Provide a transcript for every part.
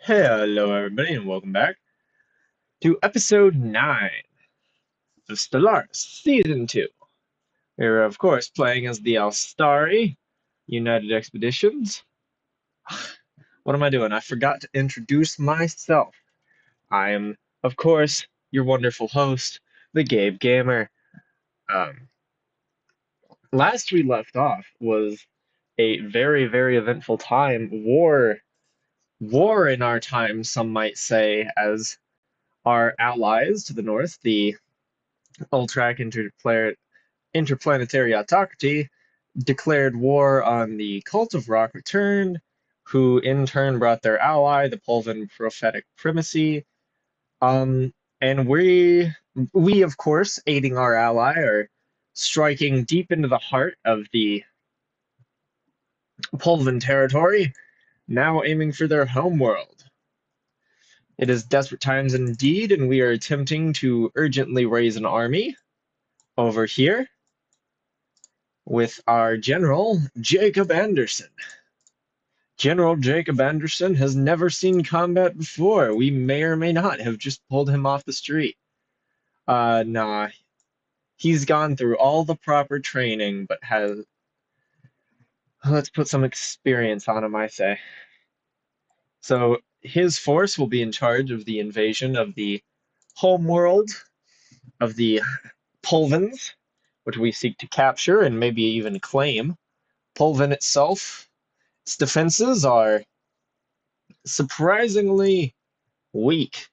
Hello, everybody, and welcome back to episode 9 of Stellaris Season 2. We're, of course, playing as the Alstari United Expeditions. What am I doing? I forgot to introduce myself. I am, of course, your wonderful host, the Gabe Gamer. Um, Last we left off was a very, very eventful time. War in our time, some might say, as our allies to the north, the Ultrac Interplanetary Autocracy, declared war on the Cult of Rock Returned, who in turn brought their ally, the Pulvan Prophetic Primacy. And we of course, aiding our ally, are striking deep into the heart of the Pulvan territory, now aiming for their homeworld. It is desperate times indeed, and we are attempting to urgently raise an army over here with our General, Jacob Anderson. General Jacob Anderson has never seen combat before. We may or may not have just pulled him off the street. Nah. He's gone through all the proper training, but has, let's put some experience on him, I say. So his force will be in charge of the invasion of the homeworld of the Pulvans, which we seek to capture and maybe even claim. Pulvan itself, its defenses are surprisingly weak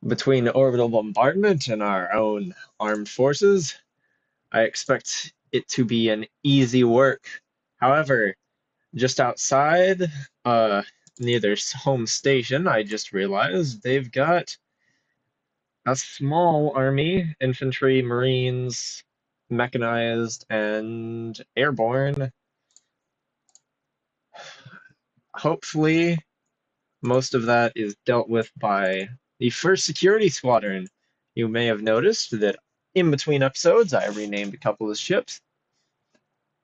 between orbital bombardment and our own armed forces. I expect it to be an easy work. However, just outside, near their home station, I just realized they've got a small army, infantry, marines, mechanized, and airborne. Hopefully, most of that is dealt with by the first security squadron. You may have noticed that in between episodes, I renamed a couple of ships.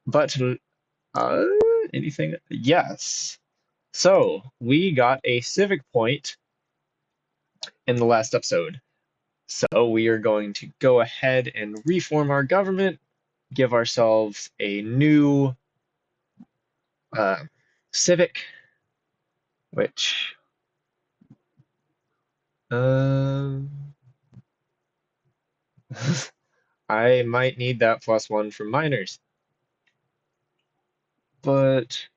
But, uh, anything? Yes. So, we got a civic point in the last episode. So, we are going to go ahead and reform our government, give ourselves a new civic, which um I might need that +1 from miners. But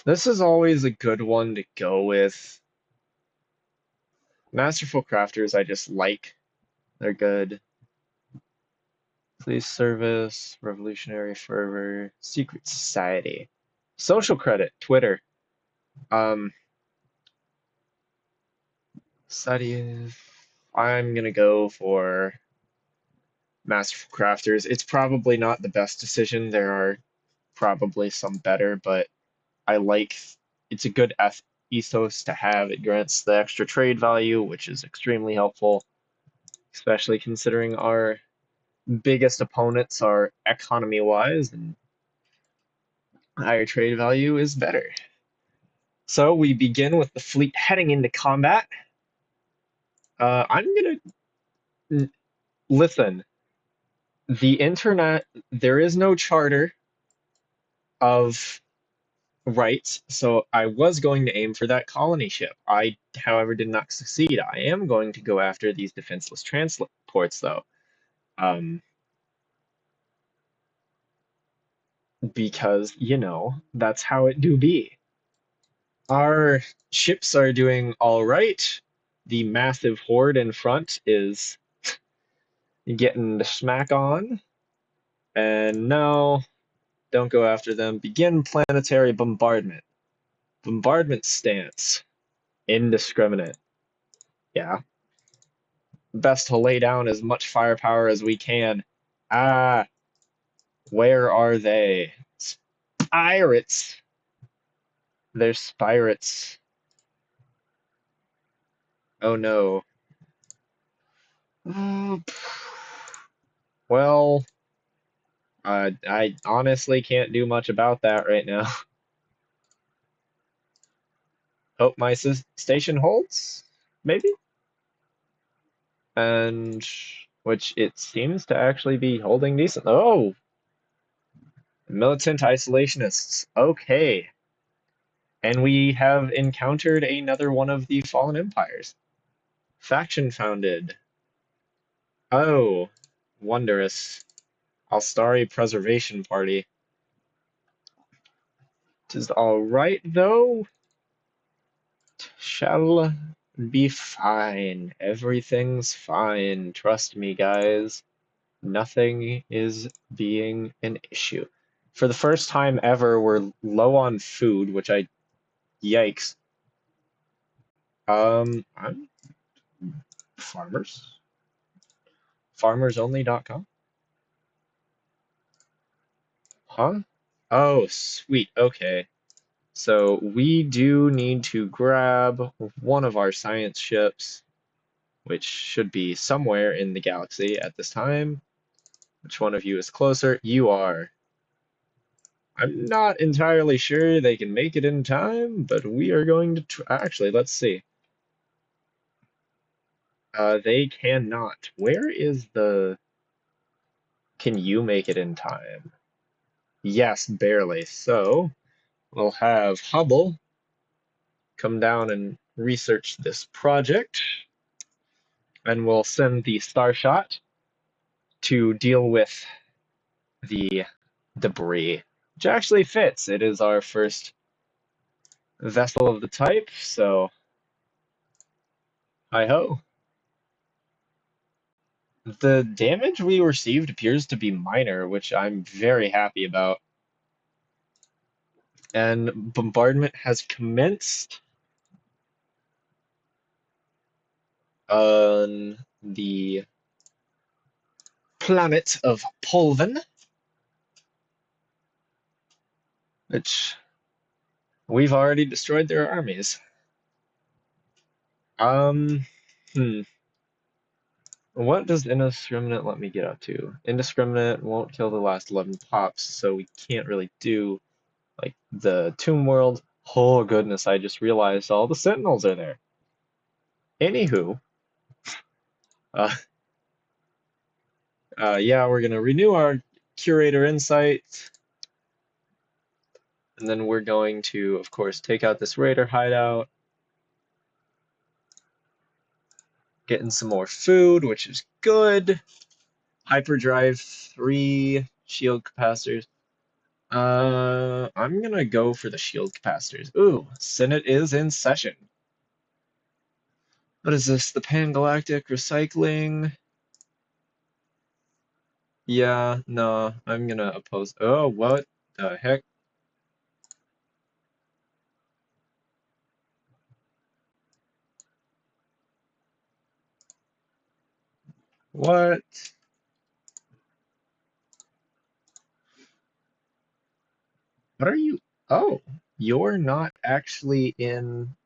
this is always a good one to go with. Masterful crafters I just like. They're good. Police service, revolutionary fervor, secret society. Social credit, Twitter. Um Study. I'm gonna go for Masterful Crafters. It's probably not the best decision. There are probably some better, but I like it's a good ethos to have. It grants the extra trade value, which is extremely helpful, especially considering our biggest opponents are economy wise, and higher trade value is better. So we begin with the fleet heading into combat. I'm gonna listen. The internet, there is no charter of rights, so I was going to aim for that colony ship. I, however, did not succeed. I am going to go after these defenseless transports, though, um, because, that's how it do be. Our ships are doing all right. The massive horde in front is getting the smack on. And no, don't go after them. Begin planetary bombardment. Bombardment stance. Indiscriminate. Yeah. Best to lay down as much firepower as we can. Ah, where are they? Pirates. They're spirates. Oh no. Uh, well, I honestly can't do much about that right now. Hope my station holds, maybe? And which it seems to actually be holding decent. Oh, militant isolationists. Okay. And we have encountered another one of the fallen empires. Faction founded. Oh, wondrous. Alstari Preservation Party. Tis all right, though. Shall be fine. Everything's fine. Trust me, guys. Nothing is being an issue. For the first time ever, we're low on food, which yikes. I'm farmers. Farmersonly.com. Huh? Oh, sweet. Okay. So we do need to grab one of our science ships, which should be somewhere in the galaxy at this time. Which one of you is closer? You are. I'm not entirely sure they can make it in time, but we are going to try. Actually, let's see. They cannot. Where is the... Can you make it in time? Yes, barely. So we'll have Hubble come down and research this project, and we'll send the Starshot to deal with the debris, which actually fits. It is our first vessel of the type, so hi ho. The damage we received appears to be minor, which I'm very happy about. And bombardment has commenced on the planet of Polven, which we've already destroyed their armies. Um, hmm. What does indiscriminate let me get up to? Indiscriminate won't kill the last 11 pops, so we can't really do like the Tomb World. Oh goodness, I just realized all the Sentinels are there. Anywho, uh, yeah, we're gonna renew our Curator Insight, and then we're going to, of course, take out this Raider hideout, getting some more food, which is good. Hyperdrive 3 shield capacitors. I'm gonna go for the shield capacitors. Ooh, Senate is in session. What is this? The Pan-Galactic Recycling? Yeah, no, I'm gonna oppose. Oh, what the heck? What? What are you? Oh, you're not actually in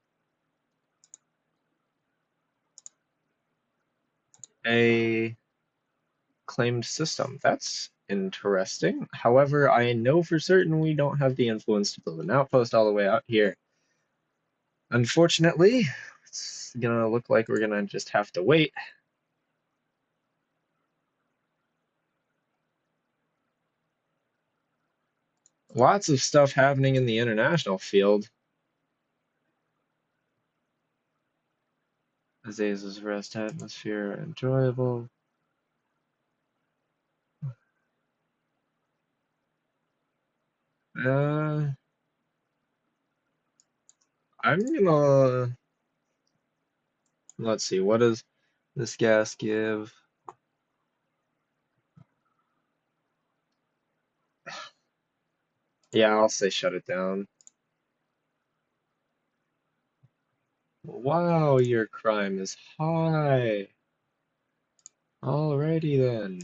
a claimed system. That's interesting. However, I know for certain we don't have the influence to build an outpost all the way out here. Unfortunately, it's gonna look like we're gonna just have to wait. Lots of stuff happening in the international field. Azazel's rest atmosphere enjoyable. I'm gonna let's see, what does this gas give? Yeah, I'll say shut it down. Wow, your crime is high. Alrighty then.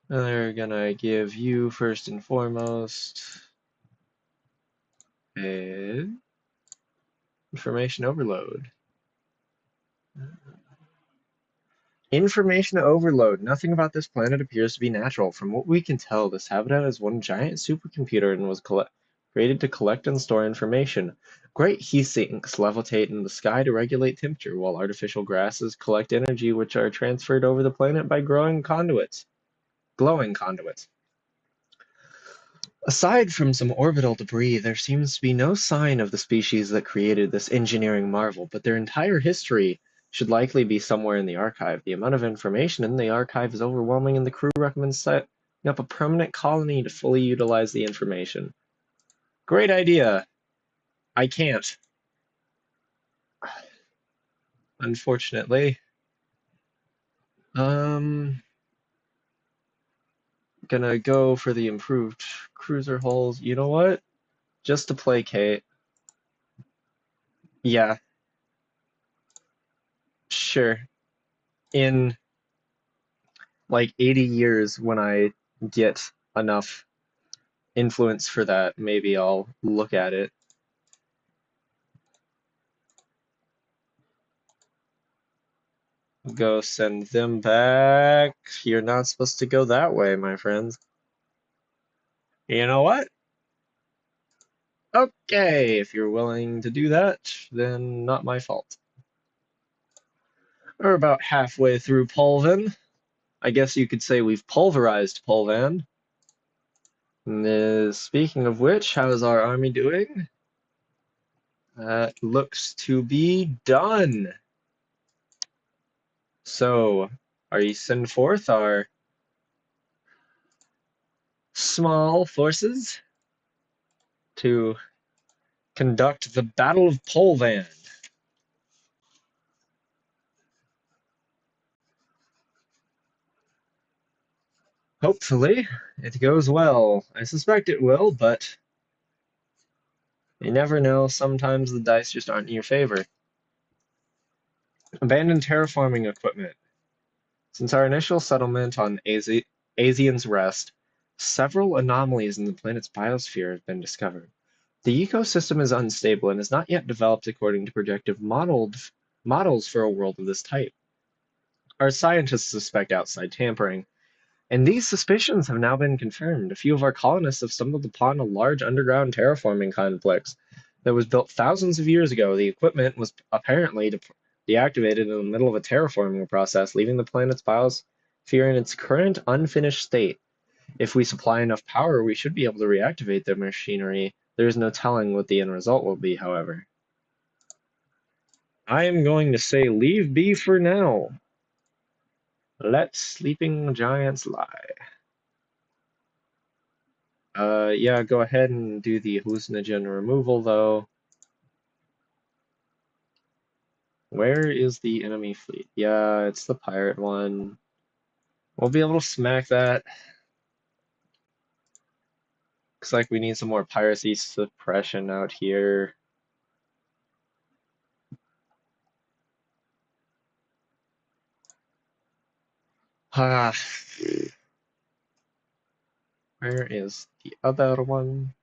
And they're gonna give you first and foremost a information overload. Information overload. Nothing about this planet appears to be natural. From what we can tell, this habitat is one giant supercomputer and was created to collect and store information. Great heat sinks levitate in the sky to regulate temperature, while artificial grasses collect energy which are transferred over the planet by glowing conduits. Aside from some orbital debris, there seems to be no sign of the species that created this engineering marvel, but their entire history should likely be somewhere in the archive. The amount of information in the archive is overwhelming, and the crew recommends setting up a permanent colony to fully utilize the information. Great idea. I can't. Unfortunately. Gonna go for the improved cruiser hulls. You know what? Just to placate. Yeah, sure. In like 80 years, when I get enough influence for that, maybe I'll look at it. Go send them back. You're not supposed to go that way, my friends. You know what? Okay, if you're willing to do that, then not my fault. We're about halfway through Polvan. I guess you could say we've pulverized Polvan. Speaking of which, how's our army doing? That looks to be done. So, are you send forth our small forces to conduct the Battle of Polvan? Hopefully, it goes well. I suspect it will, but you never know. Sometimes the dice just aren't in your favor. Abandoned terraforming equipment. Since our initial settlement on Asian's Rest, several anomalies in the planet's biosphere have been discovered. The ecosystem is unstable and has not yet developed according to projected models for a world of this type. Our scientists suspect outside tampering, and these suspicions have now been confirmed. A few of our colonists have stumbled upon a large underground terraforming complex that was built thousands of years ago. The equipment was apparently deactivated in the middle of a terraforming process, leaving the planet's biosphere in its current unfinished state. If we supply enough power, we should be able to reactivate the machinery. There is no telling what the end result will be, however. I am going to say leave be for now. Let sleeping giants lie. Yeah, go ahead and do the hallucinogen removal, though. Where is the enemy fleet? Yeah, it's the pirate one. We'll be able to smack that. Looks like we need some more piracy suppression out here. Ah. Where is the other one?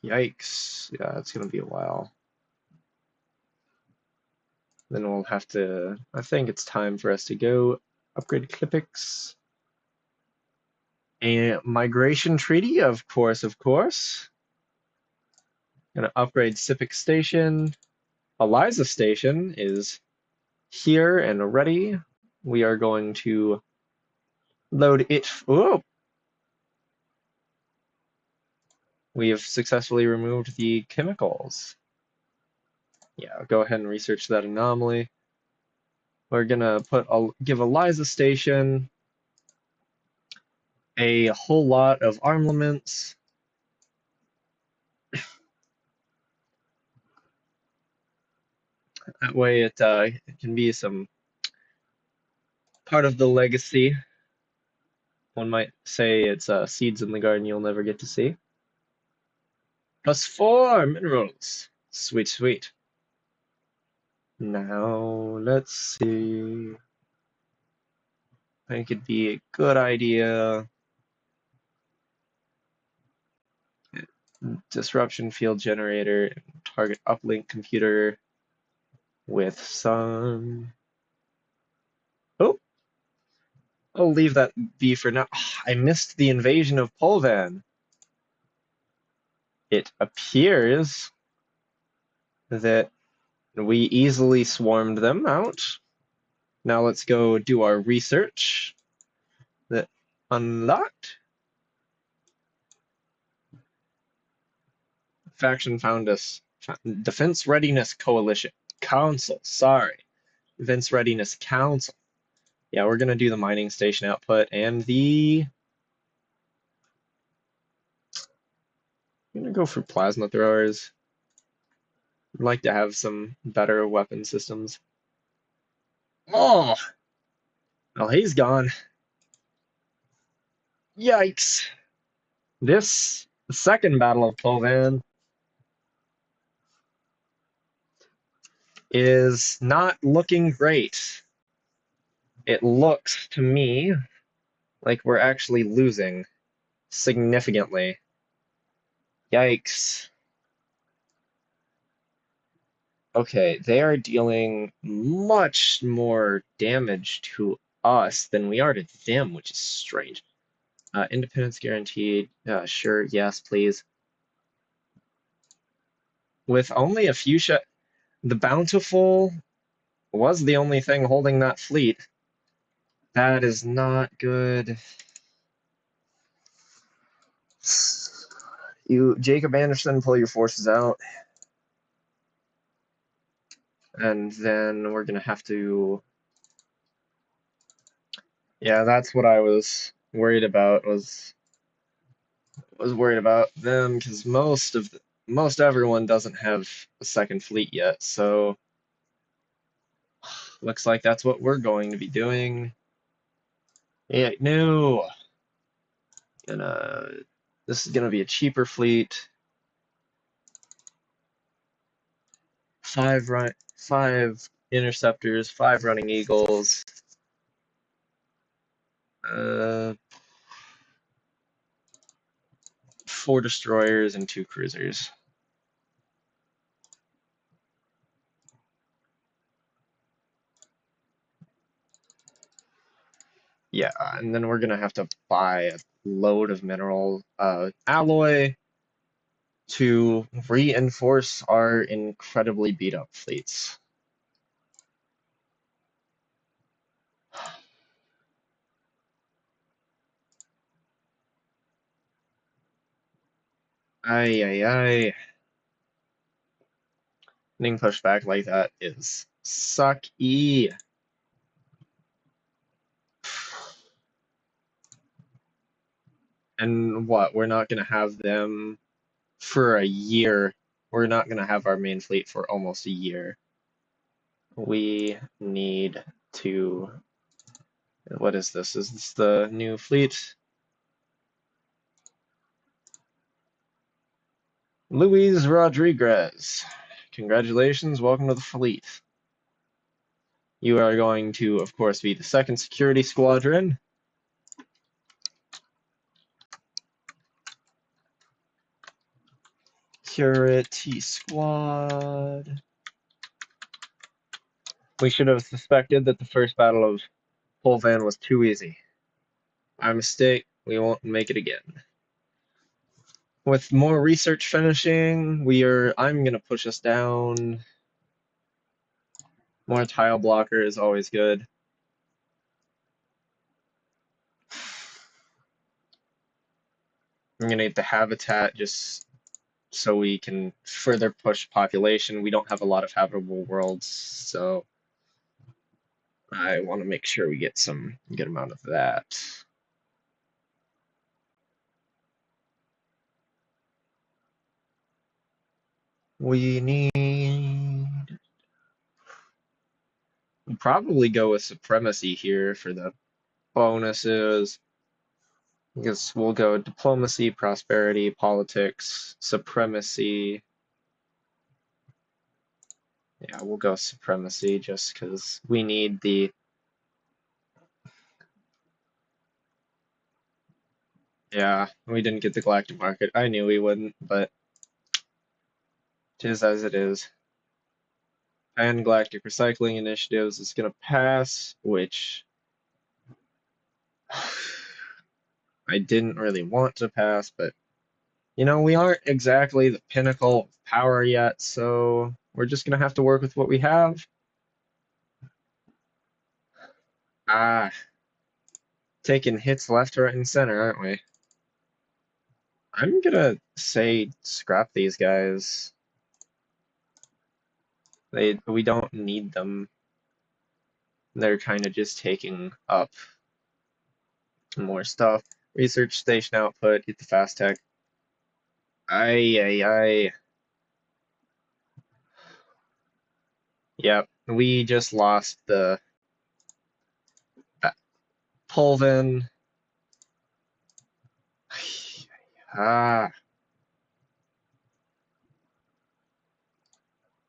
Yikes. Yeah, it's gonna be a while. Then we'll have to, I think it's time for us to go upgrade Clipix. A migration treaty, of course, of course. Gonna upgrade Sipic Station. Eliza Station is here and ready. We are going to load it. Oh! We have successfully removed the chemicals. Yeah, go ahead and research that anomaly. We're gonna give Eliza Station a whole lot of armaments. That way it can be some part of the legacy. One might say it's seeds in the garden you'll never get to see. +4 minerals. Sweet, sweet. Now, let's see. I think it'd be a good idea. Disruption field generator, target uplink computer with some. Oh, I'll leave that be for now. I missed the invasion of Polvan. It appears that we easily swarmed them out. Now let's go do our research. That unlocked. Faction found us. Defense Readiness Coalition. Council, sorry. Defense Readiness Council. Yeah, we're gonna do the mining station output and the... I'm gonna go for plasma throwers. I'd like to have some better weapon systems. Oh! Well, he's gone. Yikes. This second Battle of Polvan is not looking great. It looks to me like we're actually losing significantly. Yikes. Okay, they are dealing much more damage to us than we are to them, which is strange. Independence guaranteed. Sure, yes, please. With only a few the Bountiful was the only thing holding that fleet. That is not good. You, Jacob Anderson, pull your forces out. And then we're gonna have to... Yeah, that's what I was worried about, was worried about them, because most everyone doesn't have a second fleet yet, so looks like that's what we're going to be doing. Yeah, no. This is gonna be a cheaper fleet. Five interceptors, 5 running eagles. 4 destroyers and 2 cruisers. Yeah, and then we're gonna have to buy a load of mineral alloy to reinforce our incredibly beat up fleets. Ay, ay, ay. Getting pushed back like that is sucky. And what? We're not gonna have them for a year. We're not gonna have our main fleet for almost a year. We need to... What is this? Is this the new fleet? Luis Rodriguez. Congratulations, welcome to the fleet. You are going to, of course, be the 2nd Security Squadron. Security Squad. We should have suspected that the first Battle of Polvan was too easy. Our mistake, we won't make it again. With more research finishing, I'm gonna push us down. More tile blocker is always good. I'm gonna get the habitat just so we can further push population. We don't have a lot of habitable worlds, so I want to make sure we get some good amount of that. We need... We'll probably go with supremacy here for the bonuses. I guess we'll go diplomacy, prosperity, politics, supremacy. Yeah, we'll go supremacy just because we need the... Yeah, we didn't get the galactic market. I knew we wouldn't, but it is as it is. And galactic recycling initiatives is going to pass, which I didn't really want to pass, but You know, we aren't exactly the pinnacle of power yet, so we're just gonna have to work with what we have. Ah, taking hits left, right, and center, aren't we? I'm gonna say scrap these guys. We don't need them. They're kind of just taking up more stuff. Research station output, get the fast tech. Ay, ay, ay. Yep, we just lost the Pulvin. Ah,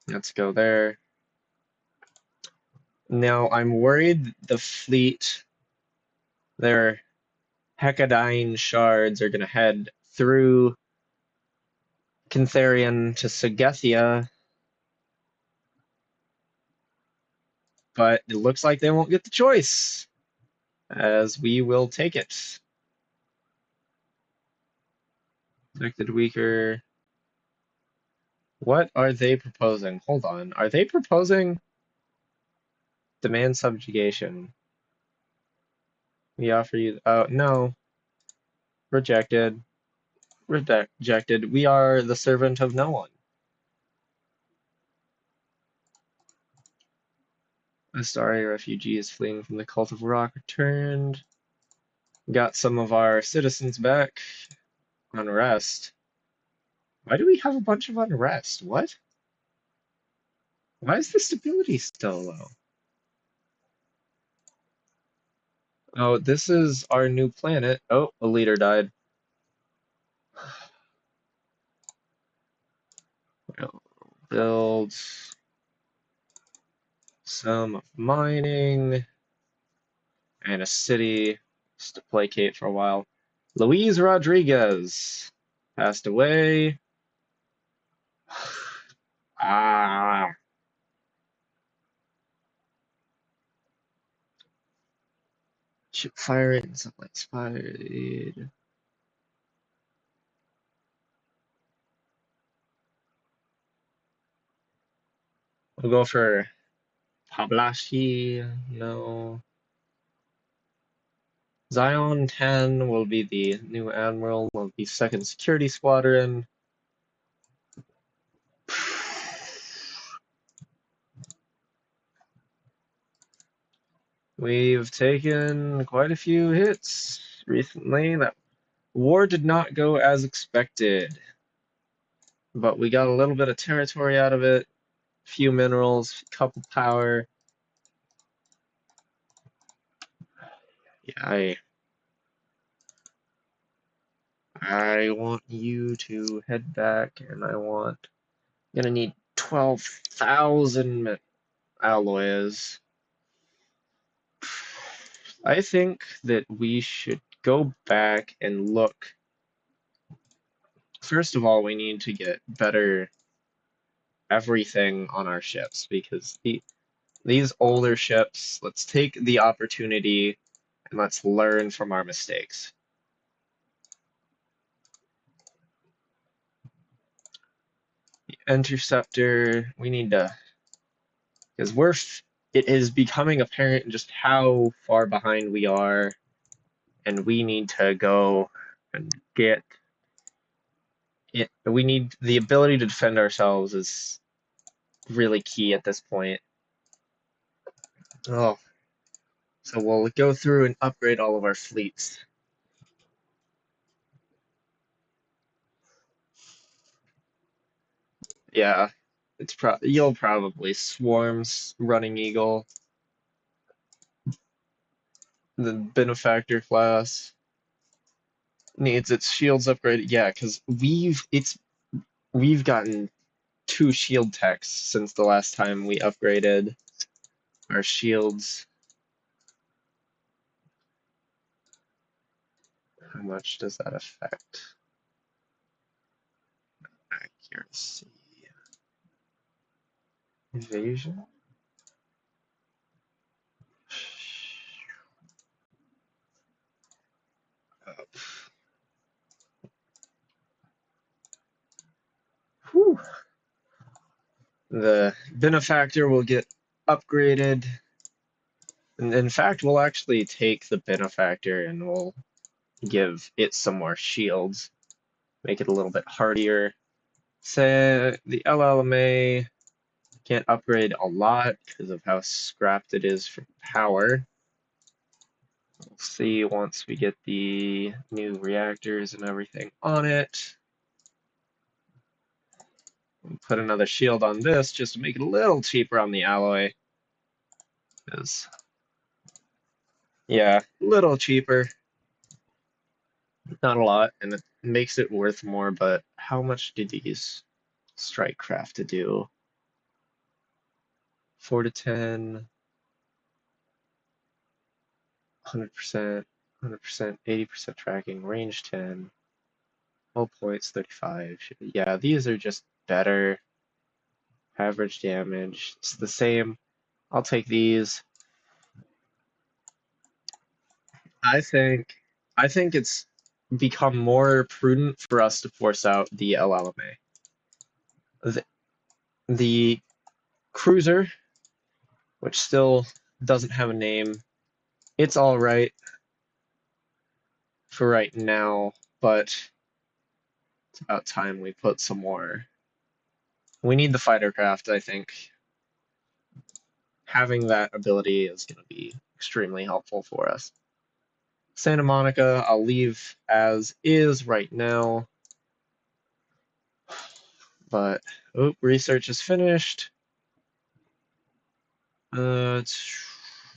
let's go there. Now I'm worried the fleet, their Hecadyne shards are gonna head through Kintharian to Sagethia, but it looks like they won't get the choice, as we will take it. Connected weaker. What are they proposing? Hold on. Are they proposing demand subjugation? We offer you. Oh, no. Rejected. Rejected. We are the servant of no one. Astari refugees fleeing from the cult of rock returned. Got some of our citizens back. Unrest. Why do we have a bunch of unrest? What? Why is the stability still low? Oh, this is our new planet. Oh, a leader died. We'll build some mining and a city just to placate for a while. Luis Rodriguez passed away. Ah, ship fire rate and supply expired. We'll go for Pablashi. No. Zion 10 will be the new admiral of the 2nd Security Squadron. We've taken quite a few hits recently. That war did not go as expected, but we got a little bit of territory out of it, few minerals, couple power. Yeah, I want you to head back, and gonna need 12,000 alloys. I think that we should go back and look. First of all, we need to get better everything on our ships because these older ships, let's take the opportunity and let's learn from our mistakes. The interceptor, we need to, because it is becoming apparent just how far behind we are, and we need to go and get it. We need the ability to defend ourselves is really key at this point. Oh, so we'll go through and upgrade all of our fleets. Yeah, you'll probably swarms running Eagle, the benefactor class needs its shields upgraded. Yeah, because we've gotten 2 shield techs since the last time we upgraded our shields. How much does that affect accuracy? Evasion? The benefactor will get upgraded. And in fact, we'll actually take the benefactor and we'll give it some more shields, make it a little bit hardier. Say the LLMA can't upgrade a lot because of how scrapped it is for power. We'll see once we get the new reactors and everything on it. We'll put another shield on this just to make it a little cheaper on the alloy. Because, yeah, a little cheaper. Not a lot, and it makes it worth more, but how much do these strike craft to do? 4 to 10, 100%, 100%, 80% tracking, range 10, hull points 35. Yeah, these are just better. Average damage, it's the same. I'll take these. I think I think it's become more prudent for us to force out the LLMA. The cruiser, which still doesn't have a name, it's all right for right now, but it's about time we put some more. We need the fighter craft, I think. Having that ability is going to be extremely helpful for us. Santa Monica, I'll leave as is right now. But, research is finished. It's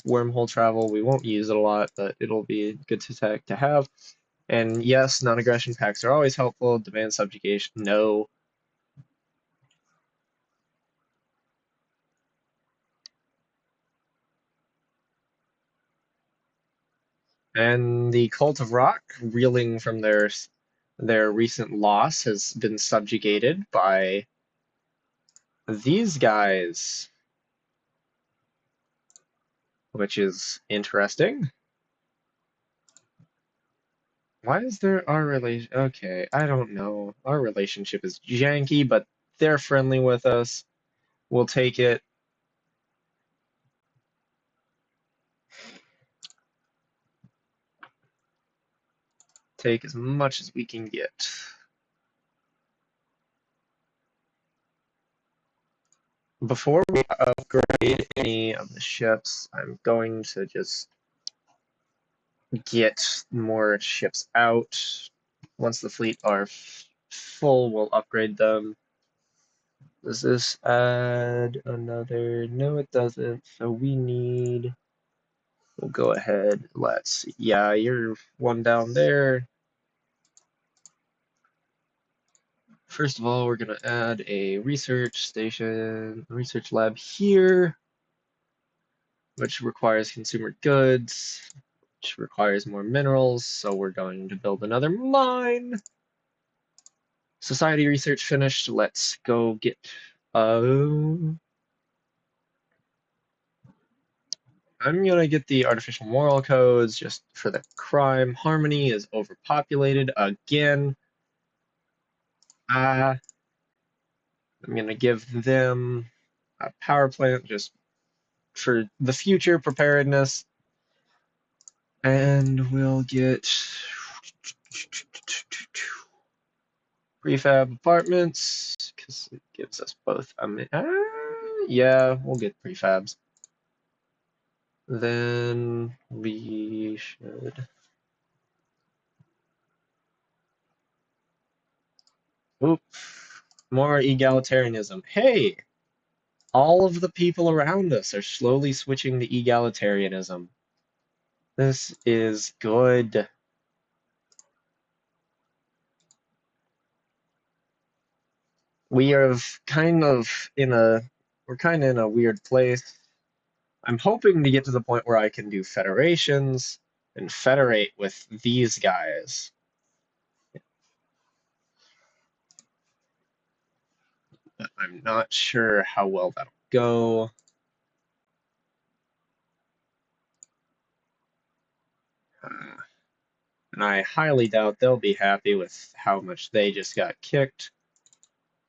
wormhole travel. We won't use it a lot, but it'll be good to tech to have. And yes, non-aggression packs are always helpful. Demand subjugation, no. And the Cult of Rock, reeling from their recent loss, has been subjugated by these guys, which is interesting. Why is there our relation? Okay, I don't know. Our relationship is janky, but they're friendly with us. We'll take it. Take as much as we can get. Before we upgrade any of the ships, I'm going to just get more ships out. Once the fleet are full, we'll upgrade them. Does this add another? No, it doesn't. So we need. We'll go ahead. Let's see. Yeah, you're one down there. First of all, we're going to add a research station, research lab here, which requires consumer goods, which requires more minerals. So we're going to build another mine. Society research finished. Let's go get. I'm gonna get the artificial moral codes just for the crime. Harmony is overpopulated again. I'm gonna give them a power plant just for the future preparedness. And we'll get prefab apartments because it gives us both. Yeah, we'll get prefabs. Then we should. Oop, more egalitarianism. Hey, all of the people around us are slowly switching to egalitarianism. This is good. We are we're kind of in a weird place. I'm hoping to get to the point where I can do federations and federate with these guys. But I'm not sure how well that'll go. And I highly doubt they'll be happy with how much they just got kicked.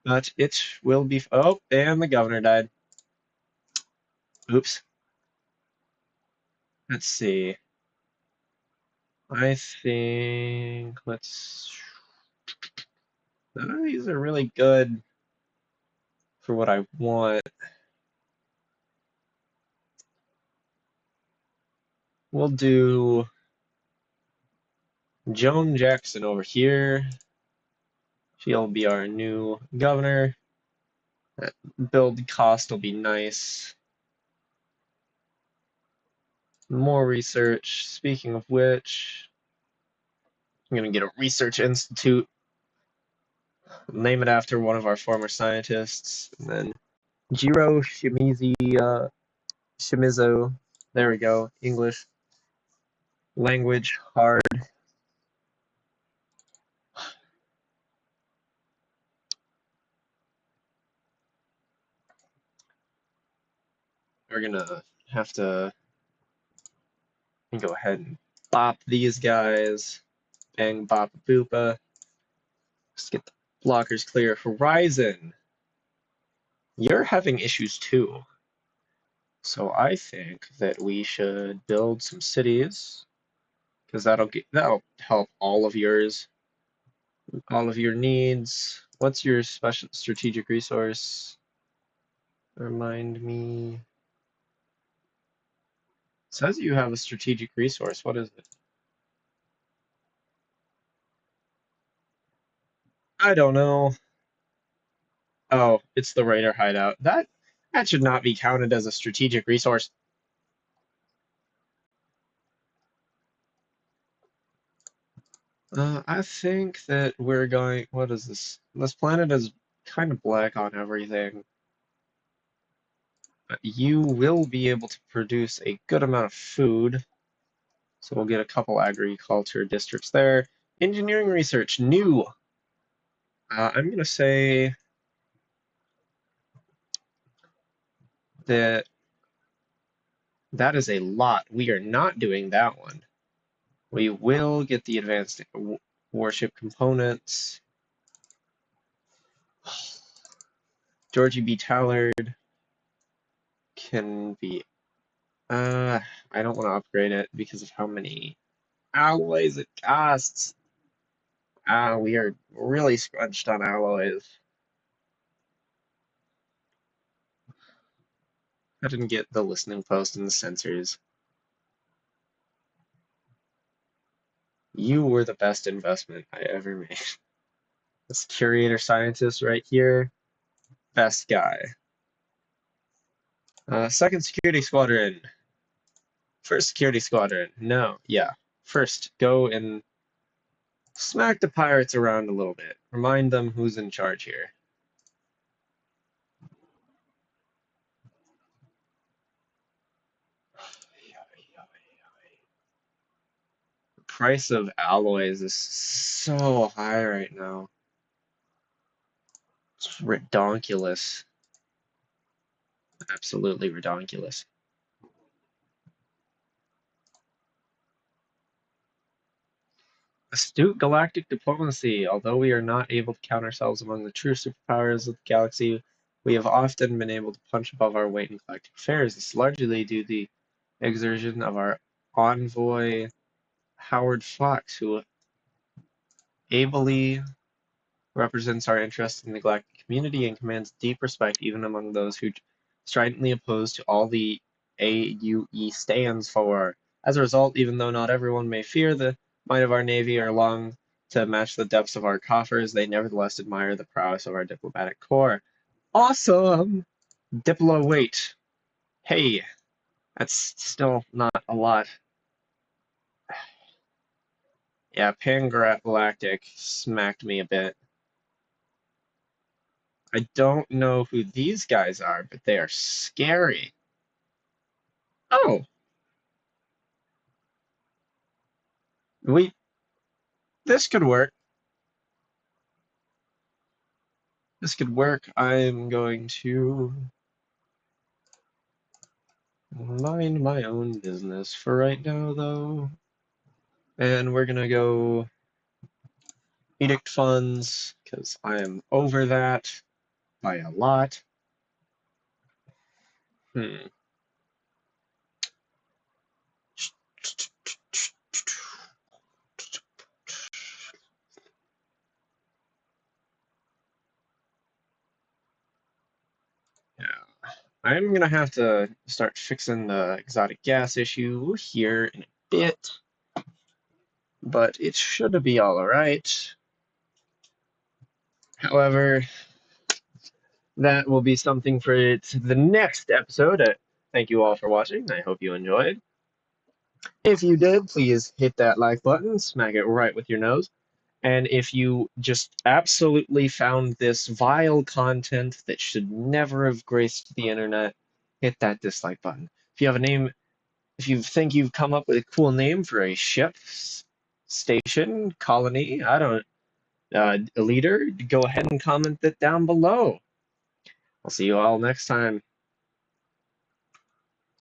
but it will be. Oh, and the governor died. Oops. Let's see. I think none of these are really good for what I want. We'll do Joan Jackson over here. She'll be our new governor. That build cost will be nice. More research. Speaking of which, I'm going to get a research institute, name it after one of our former scientists, and then Jiro Shimizu. There we go. English language hard. We're gonna have to go ahead and bop these guys. Bang, bop, boopa. Just get the blockers clear. Horizon, you're having issues too. So I think that we should build some cities because that'll help all of yours, all of your needs. What's your special strategic resource? Remind me. It says you have a strategic resource. What is it? I don't know. Oh, it's the Raider hideout. That should not be counted as a strategic resource. I think that we're going. What is this? This planet is kind of black on everything. But you will be able to produce a good amount of food. So we'll get a couple agriculture districts there. Engineering research, new. I'm going to say that that is a lot. We are not doing that one. We will get the advanced warship components. Georgie B. Tallard can be. I don't want to upgrade it because of how many alloys it costs. We are really scrunched on alloys. I didn't get the listening post and the sensors. You were the best investment I ever made. This curator scientist right here, best guy. Second security squadron. First security squadron. No, yeah. First, go and smack the pirates around a little bit. Remind them who's in charge here. The price of alloys is so high right now. It's redonkulous. Absolutely redonkulous. Astute galactic diplomacy. Although we are not able to count ourselves among the true superpowers of the galaxy, we have often been able to punch above our weight in galactic affairs. This is largely due to the exertion of our envoy, Howard Fox, who ably represents our interests in the galactic community and commands deep respect even among those who stridently oppose to all the AUE stands for. As a result, even though not everyone may fear the might of our navy or long to match the depths of our coffers, they nevertheless admire the prowess of our diplomatic corps. Awesome! Diplo weight. Hey, that's still not a lot. Yeah, Pangalactic smacked me a bit. I don't know who these guys are, but they are scary. Oh, we this could work. This could work. I'm going to mind my own business for right now, though. And we're gonna go edict funds, because I am over that. by a lot. Hmm. Yeah. I'm gonna have to start fixing the exotic gas issue here in a bit, but it should be all right. However, that will be something for the next episode. Thank you all for watching. I hope you enjoyed. If you did, please hit that like button, smack it right with your nose. And if you just absolutely found this vile content that should never have graced the internet, hit that dislike button. If you have a name, if you think you've come up with a cool name for a ship, station, colony, I don't, a leader, go ahead and comment that down below. I'll see you all next time.